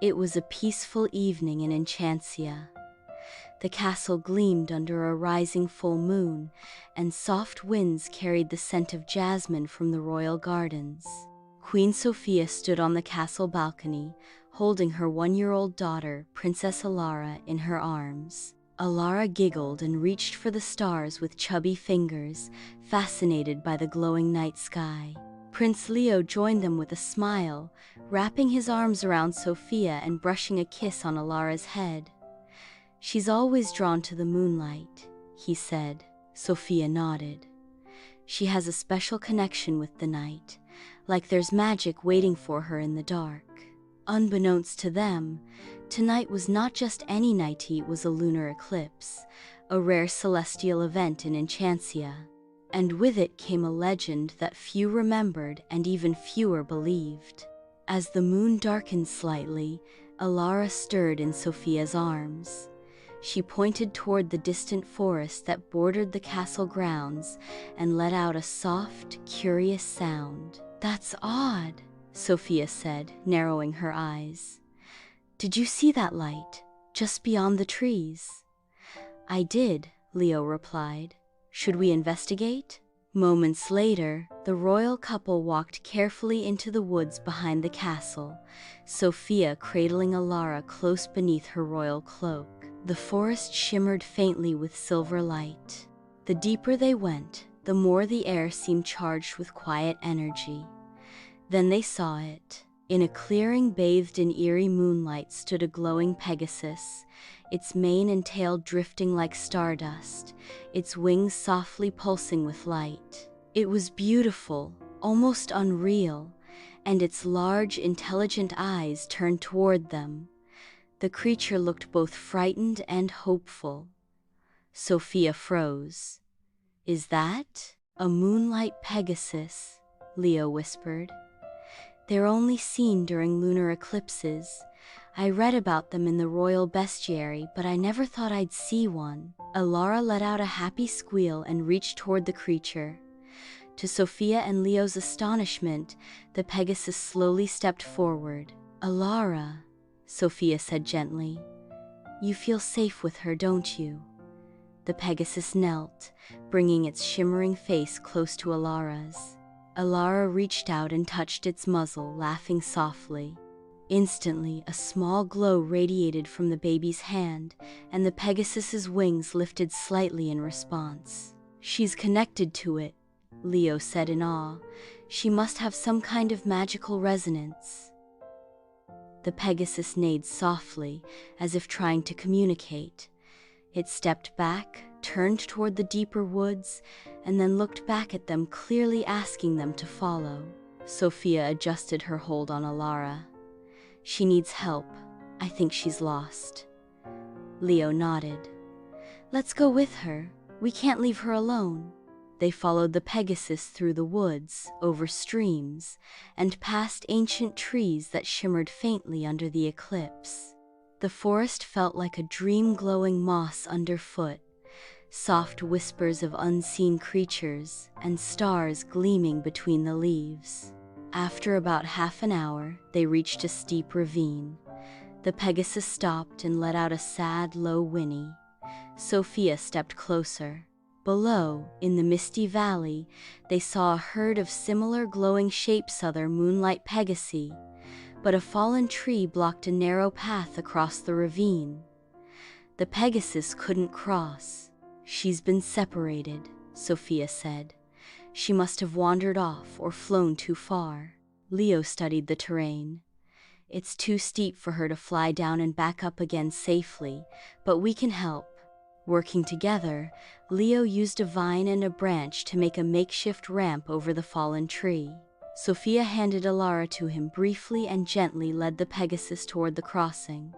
It was a peaceful evening in Enchancia. The castle gleamed under a rising full moon, and soft winds carried the scent of jasmine from the royal gardens. Queen Sofia stood on the castle balcony, holding her 1-year-old daughter, Princess Elara, in her arms. Elara giggled and reached for the stars with chubby fingers, fascinated by the glowing night sky. Prince Leo joined them with a smile, wrapping his arms around Sofia and brushing a kiss on Elara's head. "She's always drawn to the moonlight," he said. Sofia nodded. "She has a special connection with the night, like there's magic waiting for her in the dark." Unbeknownst to them, tonight was not just any night, it was a lunar eclipse, a rare celestial event in Enchancia. And with it came a legend that few remembered and even fewer believed. As the moon darkened slightly, Elara stirred in Sofia's arms. She pointed toward the distant forest that bordered the castle grounds and let out a soft, curious sound. "That's odd," Sofia said, narrowing her eyes. "Did you see that light, just beyond the trees?" "I did," Leo replied. "Should we investigate?" Moments later, the royal couple walked carefully into the woods behind the castle, Sofia cradling Elara close beneath her royal cloak. The forest shimmered faintly with silver light. The deeper they went, the more the air seemed charged with quiet energy. Then they saw it. In a clearing bathed in eerie moonlight stood a glowing Pegasus, its mane and tail drifting like stardust, its wings softly pulsing with light. It was beautiful, almost unreal, and its large, intelligent eyes turned toward them. The creature looked both frightened and hopeful. Sofia froze. "Is that a Moonlight Pegasus?" Leo whispered. "They're only seen during lunar eclipses. I read about them in the royal bestiary, but I never thought I'd see one." Elara let out a happy squeal and reached toward the creature. To Sofia and Leo's astonishment, the Pegasus slowly stepped forward. "Elara," Sofia said gently, "you feel safe with her, don't you?" The Pegasus knelt, bringing its shimmering face close to Elara's. Elara reached out and touched its muzzle, laughing softly. Instantly, a small glow radiated from the baby's hand, and the Pegasus's wings lifted slightly in response. "She's connected to it," Leo said in awe. "She must have some kind of magical resonance." The Pegasus neighed softly, as if trying to communicate. It stepped back, turned toward the deeper woods, and then looked back at them, clearly asking them to follow. Sofia adjusted her hold on Elara. "She needs help. I think she's lost." Leo nodded. "Let's go with her. We can't leave her alone." They followed the Pegasus through the woods, over streams, and past ancient trees that shimmered faintly under the eclipse. The forest felt like a dream, glowing moss underfoot, soft whispers of unseen creatures, and stars gleaming between the leaves. After about half an hour, they reached a steep ravine. The Pegasus stopped and let out a sad, low whinny. Sofia stepped closer. Below, in the misty valley, they saw a herd of similar glowing shapes, other Moonlight Pegasi, but a fallen tree blocked a narrow path across the ravine. The Pegasus couldn't cross. "She's been separated," Sofia said. "She must have wandered off or flown too far." Leo studied the terrain. "It's too steep for her to fly down and back up again safely, but we can help." Working together, Leo used a vine and a branch to make a makeshift ramp over the fallen tree. Sofia handed Elara to him briefly and gently led the Pegasus toward the crossing.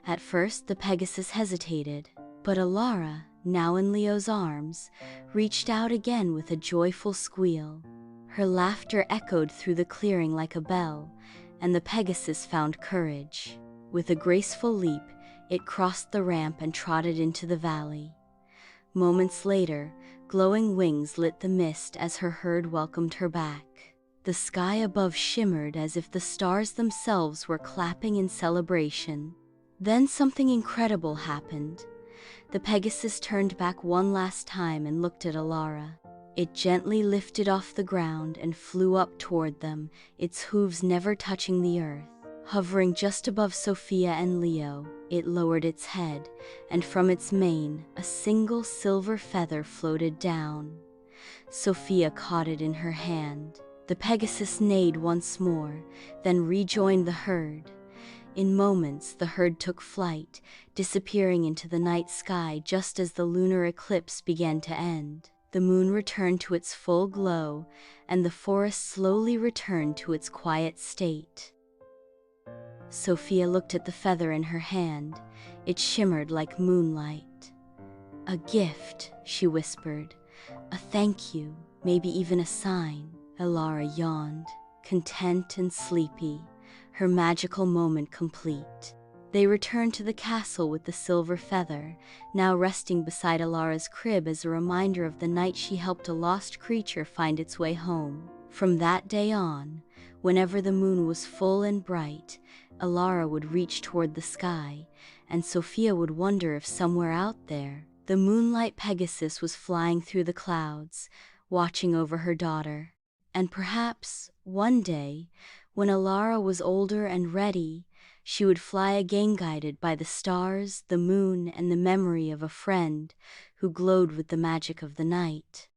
At first, the Pegasus hesitated, but Elara, now in Leo's arms, reached out again with a joyful squeal. Her laughter echoed through the clearing like a bell, and the Pegasus found courage. With a graceful leap, it crossed the ramp and trotted into the valley. Moments later, glowing wings lit the mist as her herd welcomed her back. The sky above shimmered as if the stars themselves were clapping in celebration. Then something incredible happened. The Pegasus turned back one last time and looked at Elara. It gently lifted off the ground and flew up toward them, its hooves never touching the earth. Hovering just above Sofia and Leo, it lowered its head, and from its mane, a single silver feather floated down. Sofia caught it in her hand. The Pegasus neighed once more, then rejoined the herd. In moments, the herd took flight, disappearing into the night sky just as the lunar eclipse began to end. The moon returned to its full glow, and the forest slowly returned to its quiet state. Sofia looked at the feather in her hand. It shimmered like moonlight. "A gift," she whispered. "A thank you, maybe even a sign." Elara yawned, content and sleepy, her magical moment complete. They returned to the castle with the silver feather, now resting beside Elara's crib as a reminder of the night she helped a lost creature find its way home. From that day on, whenever the moon was full and bright, Elara would reach toward the sky, and Sofia would wonder if somewhere out there, the Moonlight Pegasus was flying through the clouds, watching over her daughter. And perhaps, one day, when Elara was older and ready, she would fly again guided by the stars, the moon, and the memory of a friend who glowed with the magic of the night.